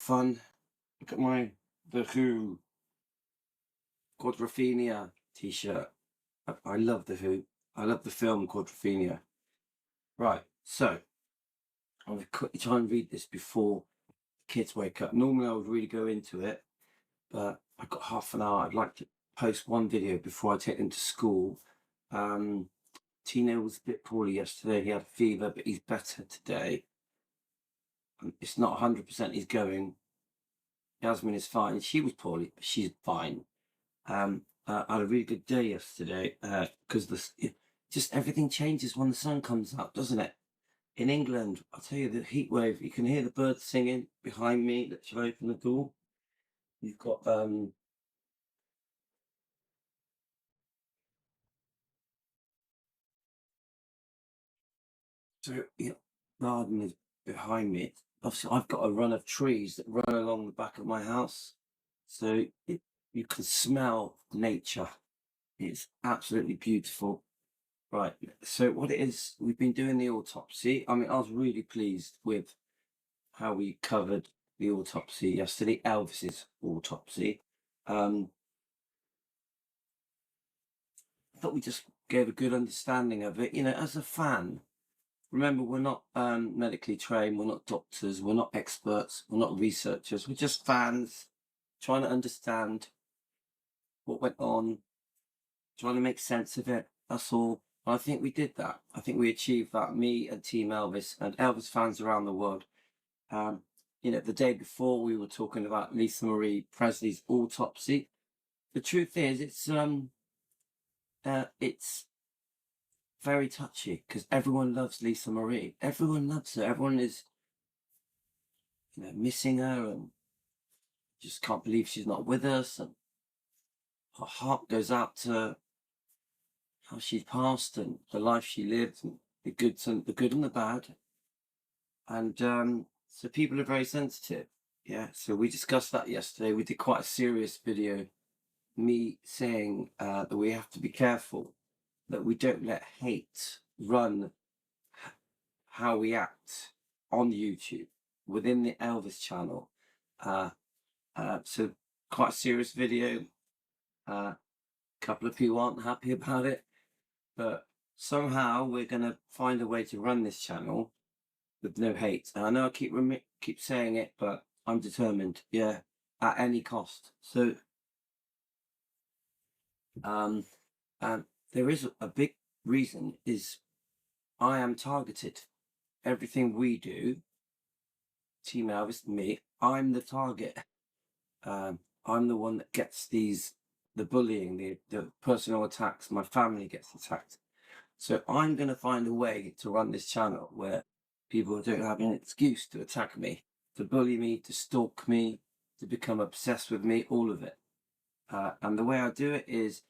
fun. Look at The Who Quadrophenia t-shirt. I love The Who. I love the film Quadrophenia. Right, so I'm going to quickly try and read this before the kids wake up. Normally I would really go into it, but I've got half an hour. I'd like to post one video before I take them to school. Tino was a bit poorly yesterday. He had a fever, but he's better today. It's not 100% he's going. Yasmin is fine. She was poorly, but she's fine. I had a really good day yesterday because just everything changes when the sun comes out, doesn't it? In England, I'll tell you, the heat wave, you can hear the birds singing behind me. Let's open the door. You've got garden is behind me. Obviously, I've got a run of trees that run along the back of my house, so you can smell nature. It's absolutely beautiful. Right, so what it is, we've been doing the autopsy. I mean, I was really pleased with how we covered the autopsy yesterday, Elvis's autopsy. I thought we just gave a good understanding of it. As a fan, remember, we're not medically trained, we're not doctors, we're not experts, we're not researchers, we're just fans trying to understand what went on, trying to make sense of it. That's all. I think we did that. I think we achieved that, me and Team Elvis and Elvis fans around the world. The day before we were talking about Lisa Marie Presley's autopsy. The truth is, it's very touchy because everyone loves Lisa Marie. Everyone loves her. Everyone is, missing her and just can't believe she's not with us. And her heart goes out to how she passed and the life she lived, and the good and the bad. And so people are very sensitive. Yeah. So we discussed that yesterday. We did quite a serious video, me saying that we have to be careful that we don't let hate run how we act on YouTube within the Elvis channel. So quite a serious video. A couple of people aren't happy about it, but somehow we're going to find a way to run this channel with no hate. And I know I keep saying it, but I'm determined. Yeah, at any cost. So, and there is a big reason is I am targeted. Everything we do, Team Elvis, me, I'm the target. I'm the one that gets the bullying, the personal attacks. My family gets attacked. So I'm going to find a way to run this channel where people don't have an excuse to attack me, to bully me, to stalk me, to become obsessed with me, all of it. And the way I do it is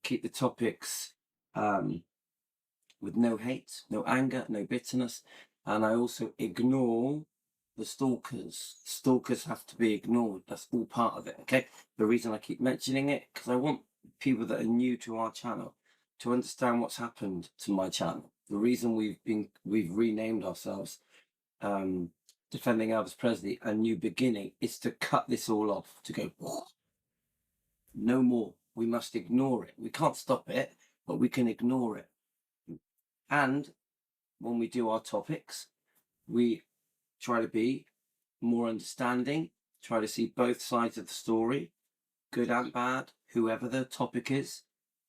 keep the topics with no hate, no anger, no bitterness. And I also ignore the stalkers. Stalkers have to be ignored. That's all part of it, okay? The reason I keep mentioning it, because I want people that are new to our channel to understand what's happened to my channel. The reason we've renamed ourselves Defending Elvis Presley, A New Beginning, is to cut this all off, to go, no more. We must ignore it. We can't stop it, but we can ignore it. And when we do our topics, we try to be more understanding, try to see both sides of the story, good and bad, whoever the topic is,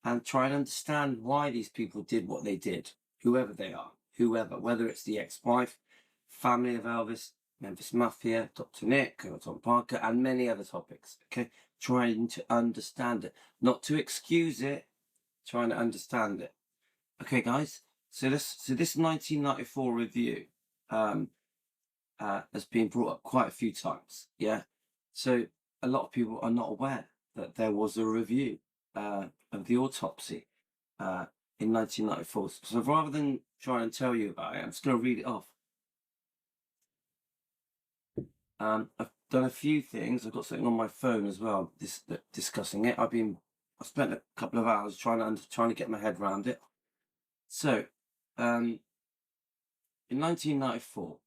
and try and understand why these people did what they did, whoever they are, whether it's the ex-wife, family of Elvis, Memphis Mafia, Dr. Nick, or Tom Parker, and many other topics, okay? Trying to understand it, not to excuse it, trying to understand it. Okay, guys, so this 1994 review has been brought up quite a few times, yeah? So a lot of people are not aware that there was a review of the autopsy in 1994. So rather than try and tell you about it, I'm just going to read it off. I've done a few things. I've got something on my phone as well, discussing it. I spent a couple of hours trying to get my head around it. So, in 1994,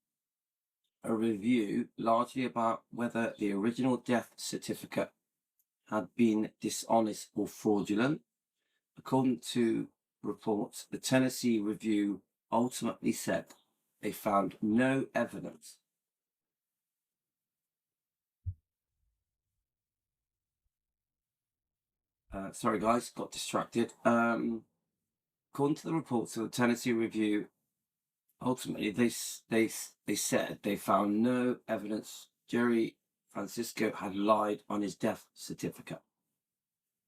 a review largely about whether the original death certificate had been dishonest or fraudulent. According to reports, the Tennessee Review ultimately said they found no evidence sorry guys, got distracted. According to the reports of the Tennessee Review, ultimately they said they found no evidence Jerry Francisco had lied on his death certificate.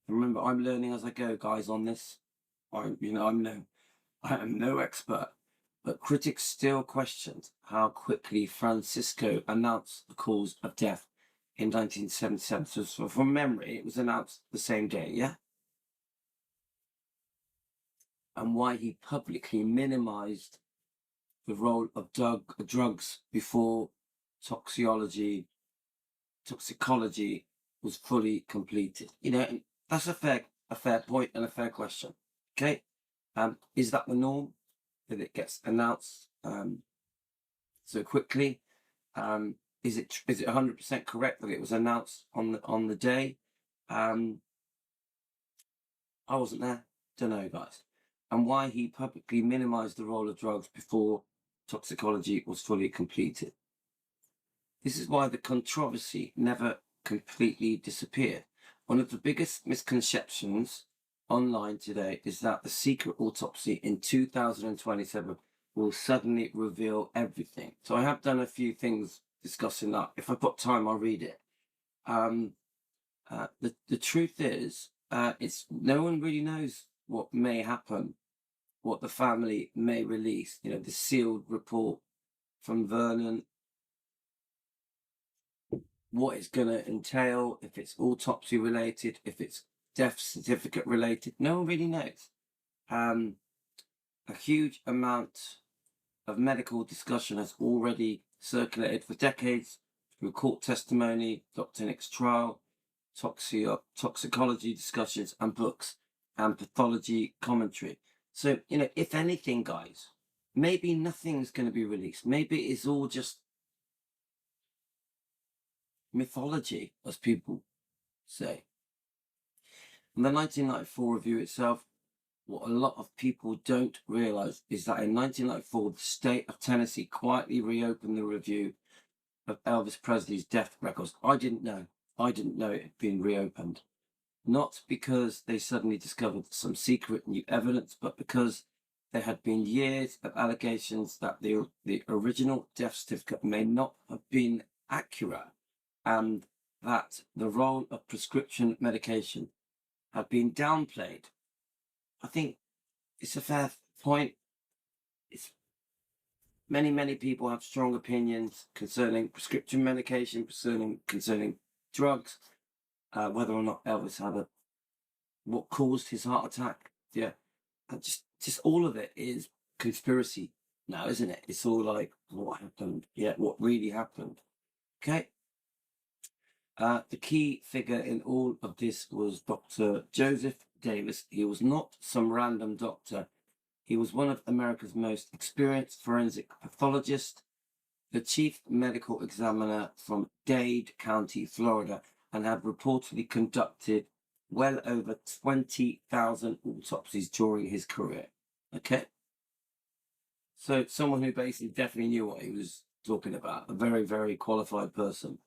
Remember, I'm learning as I go, guys, on this. I am no expert, but critics still questioned how quickly Francisco announced the cause of death in 1977. So from memory, it was announced the same day, yeah? And why he publicly minimized the role of drugs before toxicology was fully completed. And that's a fair point and a fair question. Okay, is that the norm that it gets announced so quickly? Is it 100% correct that it was announced on the day? I wasn't there. Don't know, guys. And why he publicly minimized the role of drugs before toxicology was fully completed. This is why the controversy never completely disappeared. One of the biggest misconceptions online today is that the secret autopsy in 2027 will suddenly reveal everything. So I have done a few things discussing that. If I've got time, I'll read it. The truth is, it's no one really knows what may happen, what the family may release. The sealed report from Vernon, what it's going to entail, if it's autopsy related, if it's death certificate related. No one really knows. A huge amount of medical discussion has already circulated for decades through court testimony, Dr. Nick's trial, toxicology discussions, and books, and pathology commentary. So, if anything, guys, maybe nothing's going to be released. Maybe it's all just mythology, as people say. In the 1994 review itself, what a lot of people don't realize is that in 1994, the state of Tennessee quietly reopened the review of Elvis Presley's death records. I didn't know it had been reopened. Not because they suddenly discovered some secret new evidence, but because there had been years of allegations that the original death certificate may not have been accurate, and that the role of prescription medication had been downplayed. I think it's a fair point. It's many people have strong opinions concerning prescription medication, concerning drugs, whether or not Elvis had what caused his heart attack. Yeah, and just all of it is conspiracy now, isn't it? It's all like what happened. Yeah, what really happened. Okay. The key figure in all of this was Dr. Joseph Davis. He was not some random doctor. He was one of America's most experienced forensic pathologists, the chief medical examiner from Dade County, Florida, and had reportedly conducted well over 20,000 autopsies during his career. Okay? So someone who basically definitely knew what he was talking about, a very, very qualified person.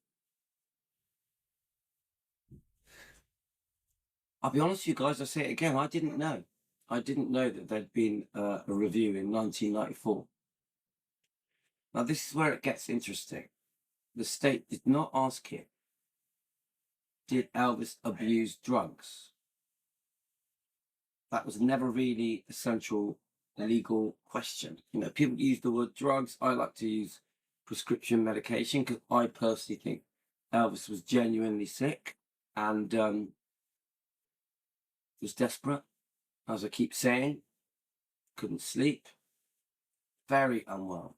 I'll be honest with you guys, I say it again, I didn't know. I didn't know that there'd been a review in 1994. Now, this is where it gets interesting. The state did not ask him, did Elvis abuse drugs? That was never really the central legal question. People use the word drugs. I like to use prescription medication because I personally think Elvis was genuinely sick and was desperate, as I keep saying, couldn't sleep, very unwell,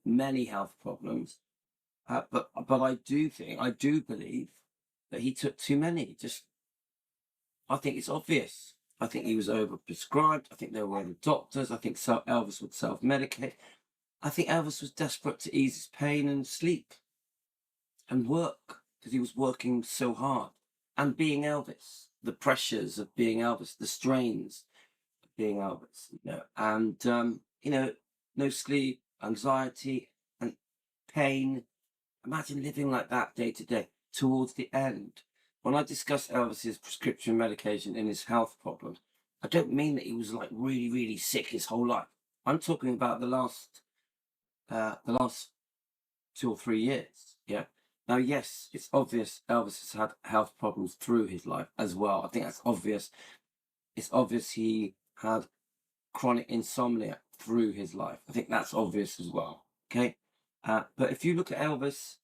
many health problems. But I do believe that he took too many. I think it's obvious. I think he was overprescribed. I think there were other doctors. I think Elvis would self-medicate. I think Elvis was desperate to ease his pain and sleep and work because he was working so hard. And being Elvis, the pressures of being Elvis, the strains of being Elvis, and, no sleep, anxiety, and pain. Imagine living like that day to day towards the end. When I discuss Elvis's prescription medication and his health problems, I don't mean that he was like really, really sick his whole life. I'm talking about the last 2 or 3 years. Yeah. Now, yes, it's obvious Elvis has had health problems through his life as well. I think that's obvious. It's obvious he had chronic insomnia through his life. I think that's obvious as well. Okay. But if you look at Elvis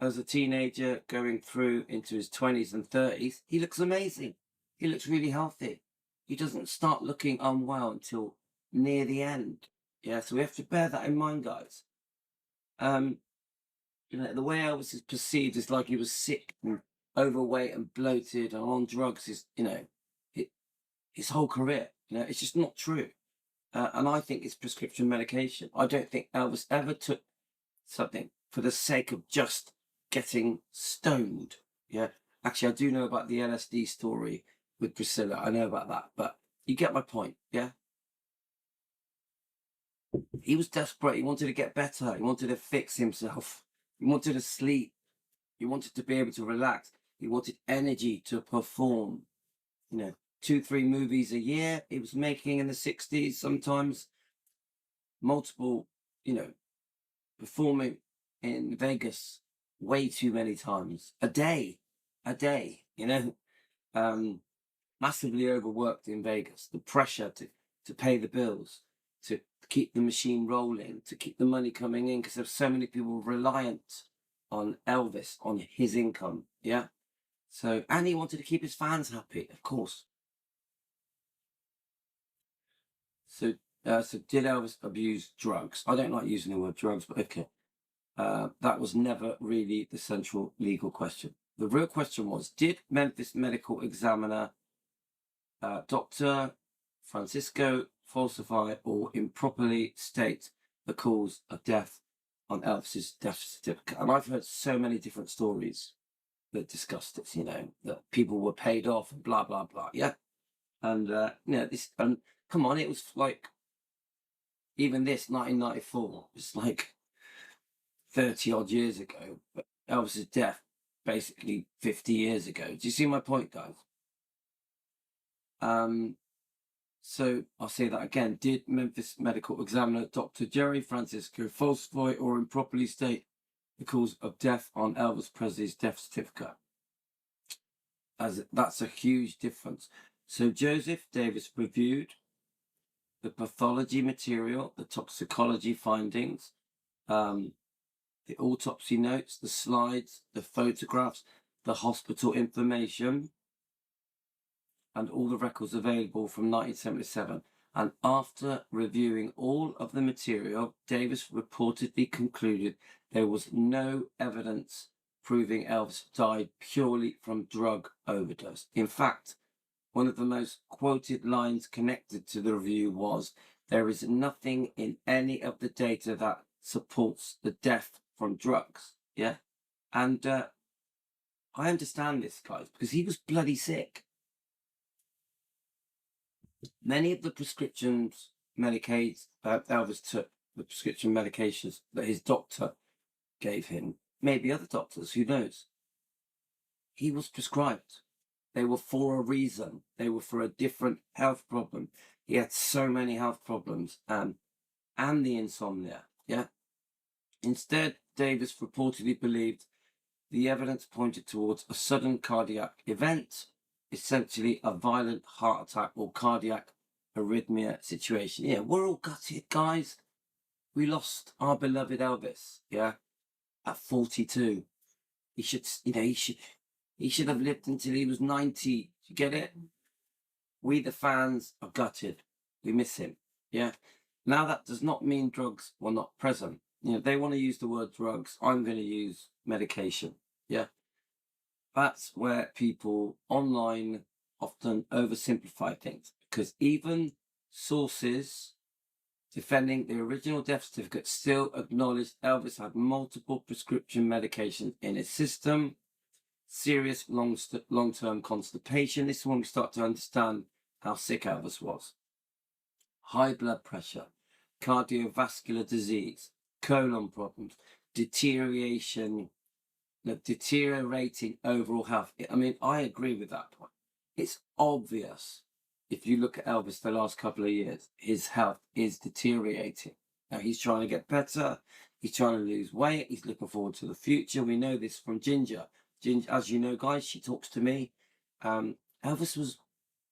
as a teenager going through into his 20s and 30s, he looks amazing. He looks really healthy. He doesn't start looking unwell until near the end. Yeah. So we have to bear that in mind, guys. Um, the way Elvis is perceived is like he was sick and overweight and bloated and on drugs hi- his whole career. It's just not true. And I think it's prescription medication. I don't think Elvis ever took something for the sake of just getting stoned. Yeah. Actually, I do know about the LSD story with Priscilla. I know about that, but you get my point. Yeah. He was desperate. He wanted to get better. He wanted to fix himself. He wanted to sleep. He wanted to be able to relax. He wanted energy to perform. 2, 3 movies a year he was making in the 60s, sometimes multiple, performing in Vegas way too many times a day, massively overworked in Vegas. The pressure to pay the bills, to keep the machine rolling, to keep the money coming in, because there's so many people reliant on Elvis, on his income. Yeah. So, and he wanted to keep his fans happy, of course. So, so did Elvis abuse drugs? I don't like using the word drugs, but okay. That was never really the central legal question. The real question was, did Memphis medical examiner Dr. Francisco falsify or improperly state the cause of death on Elvis's death certificate? And I've heard so many different stories that discuss this, that people were paid off and blah, blah, blah. Yeah. And, and come on, it was like, even this 1994, it's like 30 odd years ago, but Elvis's death basically 50 years ago. Do you see my point, guys? So I'll say that again. Did Memphis medical examiner Dr. Jerry Francisco falsify or improperly state the cause of death on Elvis Presley's death certificate? As that's a huge difference. So Joseph Davis reviewed the pathology material, the toxicology findings, the autopsy notes, the slides, the photographs, the hospital information, and all the records available from 1977. And after reviewing all of the material, Davis reportedly concluded there was no evidence proving Elvis died purely from drug overdose. In fact, one of the most quoted lines connected to the review was, "There is nothing in any of the data that supports the death from drugs." Yeah. And I understand this, guys, because he was bloody sick. Many of the prescriptions medications Elvis took, the prescription medications that his doctor gave him, maybe other doctors, who knows, he was prescribed. They were for a reason. They were for a different health problem. He had so many health problems, and the insomnia. Yeah. Instead, Davis reportedly believed the evidence pointed towards a sudden cardiac event, essentially a violent heart attack or cardiac arrhythmia situation. Yeah, we're all gutted, guys. We lost our beloved Elvis, yeah, at 42. He should, he should have lived until he was 90. You get it? We, the fans, are gutted. We miss him, yeah. Now, that does not mean drugs were not present. They want to use the word drugs. I'm going to use medication, yeah. That's where people online often oversimplify things, because even sources defending the original death certificate, still acknowledged Elvis had multiple prescription medications in his system, serious long-term constipation. This is when we start to understand how sick Elvis was. High blood pressure, cardiovascular disease, colon problems, deteriorating overall health. I mean, I agree with that point. It's obvious, if you look at Elvis the last couple of years, his health is deteriorating. Now, he's trying to get better. He's trying to lose weight. He's looking forward to the future. We know this from Ginger. Ginger, as you know, guys, she talks to me. Elvis was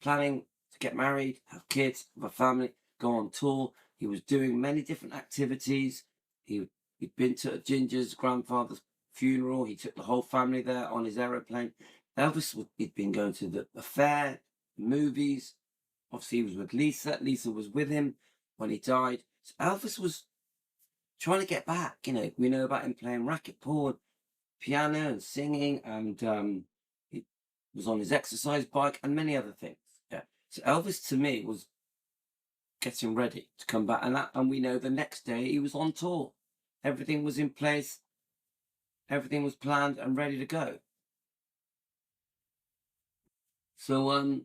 planning to get married, have kids, have a family, go on tour. He was doing many different activities. He'd been to Ginger's grandfather's funeral. He took the whole family there on his aeroplane. Elvis, he'd been going to the fair, movies. Obviously, he was with Lisa. Lisa was with him when he died. So Elvis was trying to get back. You know, we know about him playing racquetball, piano, and singing, and he was on his exercise bike and many other things. Yeah. So Elvis, to me, was getting ready to come back, and we know the next day he was on tour. Everything was in place. Everything was planned and ready to go. So,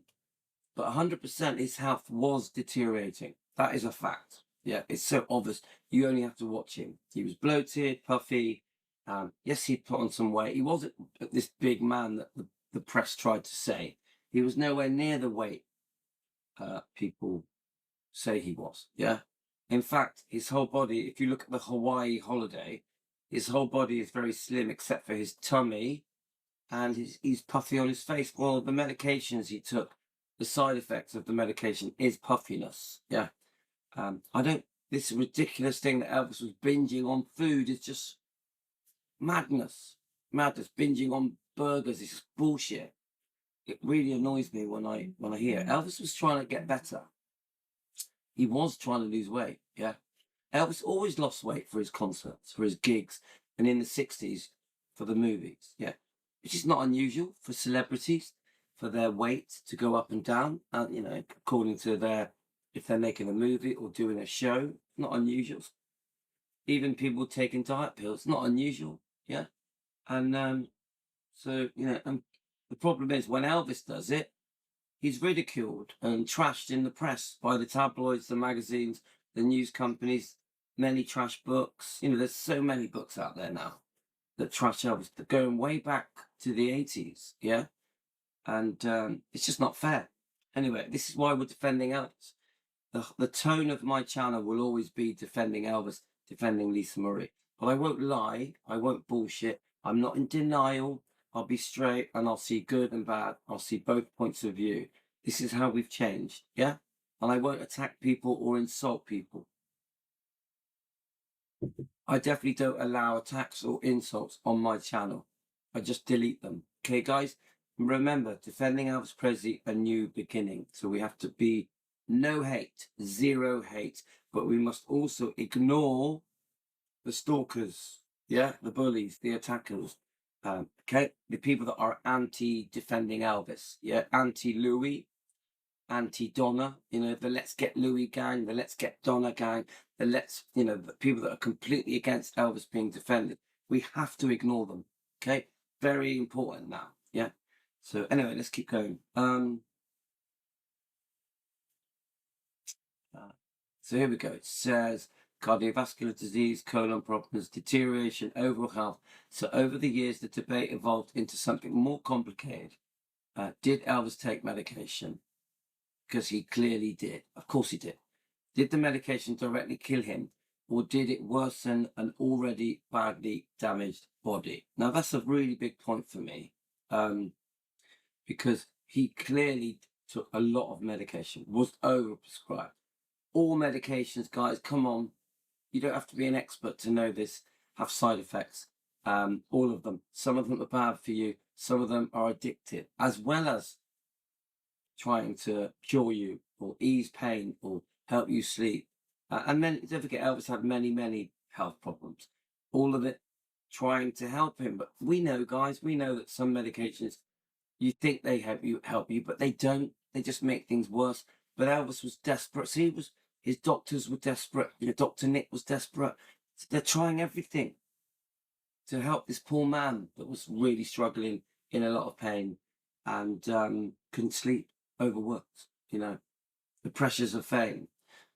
but 100% his health was deteriorating. That is a fact. Yeah, it's so obvious. You only have to watch him. He was bloated, puffy. Yes, he'd put on some weight. He wasn't this big man that the press tried to say. He was nowhere near the weight people say he was. Yeah. In fact, his whole body, if you look at the Hawaii holiday, his whole body is very slim except for his tummy, and he's puffy on his face. Well, the medications he took, the side effects of the medication is puffiness. Yeah. This ridiculous thing that Elvis was binging on food is just madness. Madness. Binging on burgers is bullshit. It really annoys me when I hear it. Elvis was trying to get better. He was trying to lose weight. Yeah. Elvis always lost weight for his concerts, for his gigs, and in the 60s for the movies. Yeah. Which is not unusual for celebrities, for their weight to go up and down, you know, according to if they're making a movie or doing a show. Not unusual. Even people taking diet pills, not unusual. Yeah. And so, you know, and the problem is when Elvis does it, he's ridiculed and trashed in the press by the tabloids, the magazines, the news companies, many trash books. You know, there's so many books out there now that trash Elvis. They're going way back to the 80s, yeah? And it's just not fair. Anyway, this is why we're defending Elvis. The tone of my channel will always be defending Elvis, defending Lisa Marie. But I won't lie, I won't bullshit. I'm not in denial. I'll be straight and I'll see good and bad. I'll see both points of view. This is how we've changed, yeah? And I won't attack people or insult people. I definitely don't allow attacks or insults on my channel. I just delete them. Okay, guys? Remember, defending Elvis Presley, a new beginning. So we have to be no hate, zero hate. But we must also ignore the stalkers, yeah? The bullies, the attackers. Okay, the people that are anti-defending Elvis, yeah, anti-Louis, anti-Donna, you know, the Let's Get Louis gang, the Let's Get Donna gang, the people that are completely against Elvis being defended. We have to ignore them, okay? Very important now, yeah? So anyway, let's keep going. So here we go. It says cardiovascular disease, colon problems, deterioration, overall health. So over the years, the debate evolved into something more complicated. Did Elvis take medication? Because he clearly did. Of course he did. Did the medication directly kill him, or did it worsen an already badly damaged body? Now, that's a really big point for me, because he clearly took a lot of medication, was overprescribed. All medications, guys, come on. You don't have to be an expert to know this, have side effects. All of them. Some of them are bad for you. Some of them are addictive, as well as trying to cure you or ease pain or help you sleep. And then don't forget, Elvis had many, many health problems. All of it trying to help him. But we know, guys, we know that some medications, you think they help you, but they don't. They just make things worse. But Elvis was desperate. So His doctors were desperate. Dr. Nick was desperate. So they're trying everything to help this poor man that was really struggling, in a lot of pain, and couldn't sleep, overworked, the pressures of fame.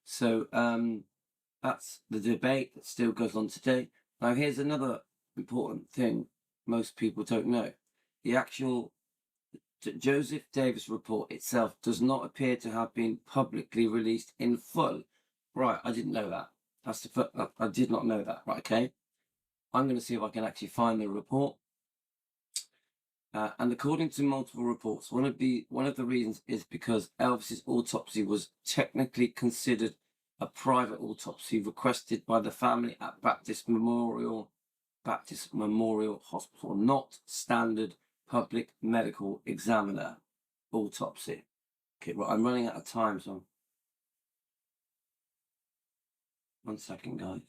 So that's the debate that still goes on today. Now, here's another important thing most people don't know. The actual Joseph Davis report itself does not appear to have been publicly released in full. Right, I didn't know that. I did not know that. Right, okay. I'm going to see if I can actually find the report. And according to multiple reports, one of the reasons is because Elvis's autopsy was technically considered a private autopsy requested by the family at Baptist Memorial Hospital, not standard public medical examiner autopsy. Okay, well, I'm running out of time, so 1 second, guys.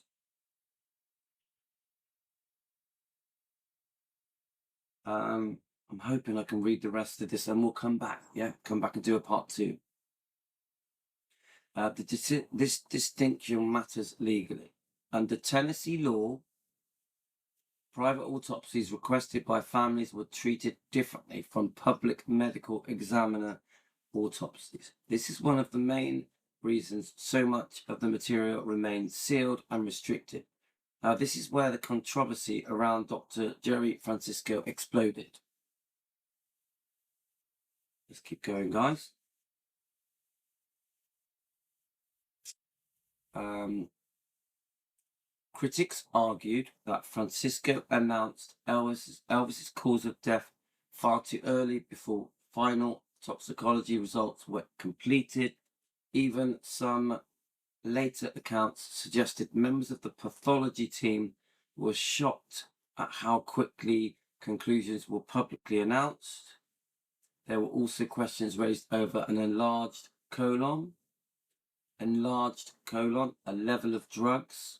I'm hoping I can read the rest of this and we'll come back. Yeah, come back and do a part 2. This distinction matters legally. Under Tennessee law, private autopsies requested by families were treated differently from public medical examiner autopsies. This is one of the main reasons so much of the material remains sealed and restricted. This is where the controversy around Dr. Jerry Francisco exploded. Let's keep going, guys. Critics argued that Francisco announced Elvis's cause of death far too early before final toxicology results were completed. Even some later accounts suggested members of the pathology team were shocked at how quickly conclusions were publicly announced. There were also questions raised over an enlarged colon, a level of drugs,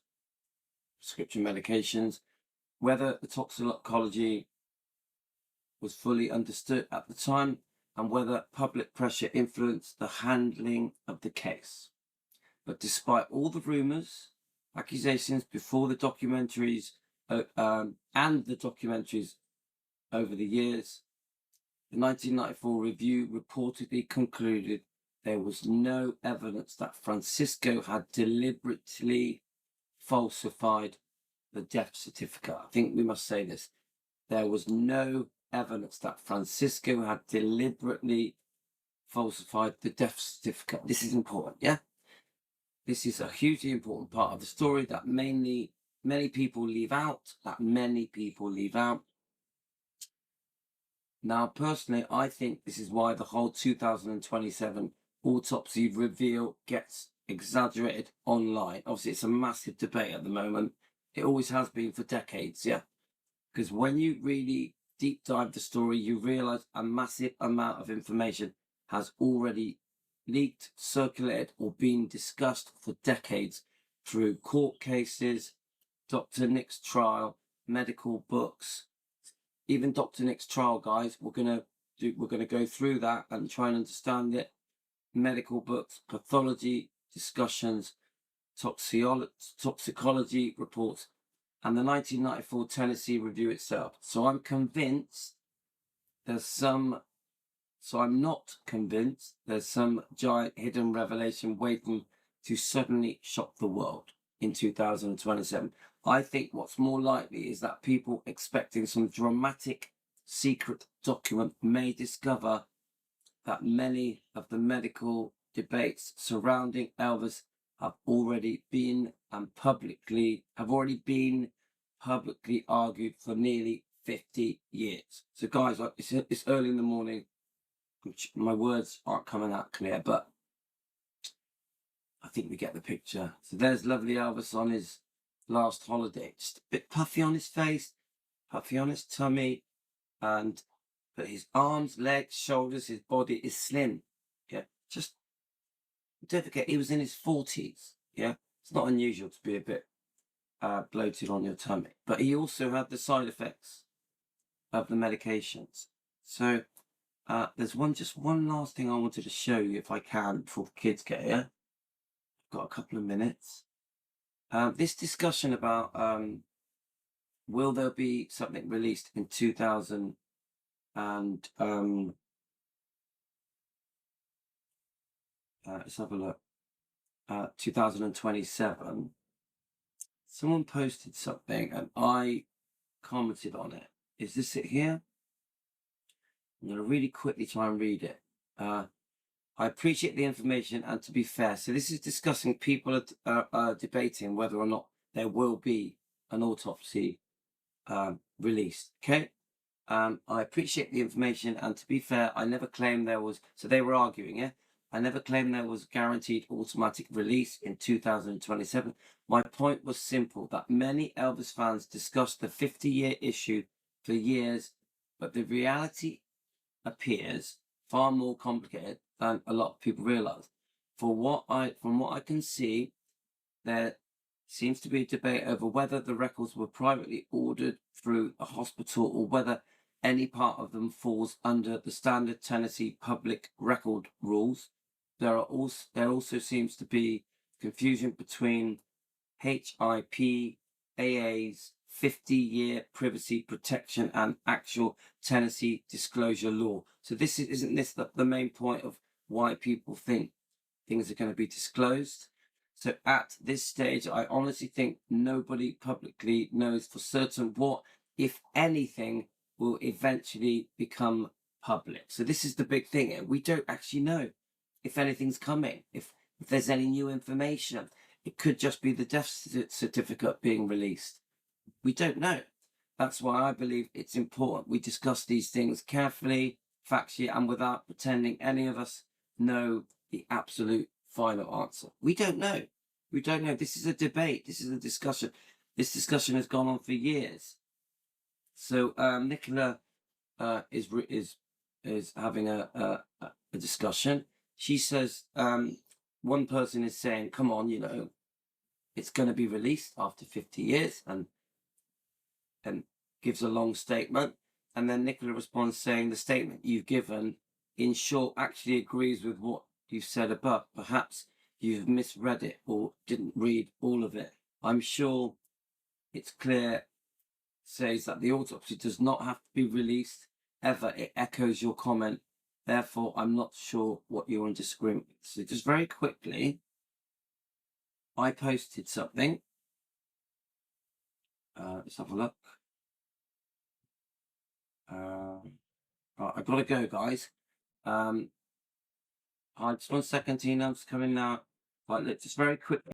prescription medications, whether the toxicology was fully understood at the time, and whether public pressure influenced the handling of the case. But despite all the rumors, accusations before the documentaries, and the documentaries over the years, the 1994 review reportedly concluded there was no evidence that Francisco had deliberately falsified the death certificate. I think we must say this. There was no evidence that Francisco had deliberately falsified the death certificate. This is important, yeah? This is a hugely important part of the story that many people leave out, Now, personally, I think this is why the whole 2027 autopsy reveal gets exaggerated online. Obviously, it's a massive debate at the moment. It always has been for decades, yeah? Because when you really deep dive the story, you realize a massive amount of information has already leaked, circulated, or been discussed for decades through court cases, Dr. Nick's trial, medical books. Even Dr. Nick's trial, guys, we're gonna go through that and try and understand it. Medical books, pathology discussions, toxicology reports, and the 1994 Tennessee review itself. So I'm not convinced there's some giant hidden revelation waiting to suddenly shock the world in 2027. I think what's more likely is that people expecting some dramatic secret document may discover that many of the medical debates surrounding Elvis have already been publicly argued for nearly 50 years. So guys, it's early in the morning. My words aren't coming out clear, but I think we get the picture. So there's lovely Elvis on his last holiday, just a bit puffy on his face, puffy on his tummy, but his arms, legs, shoulders, his body is slim. Yeah, just don't forget he was in his 40s. Yeah, it's not unusual to be a bit bloated on your tummy, but he also had the side effects of the medications. So there's one last thing I wanted to show you if I can before the kids get here. got a couple of minutes. This discussion about will there be something released in 2000 and let's have a look. 2027. Someone posted something and I commented on it. Is this it here? I'm going to really quickly try and read it. I appreciate the information, and to be fair, so this is discussing people are debating whether or not there will be an autopsy released. Okay. I appreciate the information, and to be fair, I never claimed there was. So they were arguing, yeah. I never claimed there was guaranteed automatic release in 2027. My point was simple: that many Elvis fans discussed the 50-year issue for years, but the reality appears far more complicated than a lot of people realize. From what I can see, there seems to be a debate over whether the records were privately ordered through a hospital or whether any part of them falls under the standard Tennessee public record rules. There also seems to be confusion between HIPAA's 50-year privacy protection and actual Tennessee disclosure law. So isn't this the main point of why people think things are going to be disclosed? So at this stage, I honestly think nobody publicly knows for certain what, if anything, will eventually become public. So this is the big thing. We don't actually know if anything's coming, if there's any new information. It could just be the death certificate being released. We don't know. That's why I believe it's important we discuss these things carefully, factually, and without pretending any of us know the absolute final answer. We don't know. We don't know. This is a debate. This is a discussion. This discussion has gone on for years. So Nicola is having a discussion. She says one person is saying, "Come on, it's going to be released after 50 years," and gives a long statement. And then Nicola responds saying, "The statement you've given, in short, actually agrees with what you've said above. Perhaps you've misread it or didn't read all of it. I'm sure it's clear," says that the autopsy does not have to be released ever. It echoes your comment. Therefore, I'm not sure what you're in disagreement with. So just very quickly, I posted something. Let's have a look. Right, I've got to go, guys. Just 1 second, Tina. I'm just coming now. Right, let's just very quickly.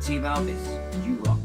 Team Elvis, you rock.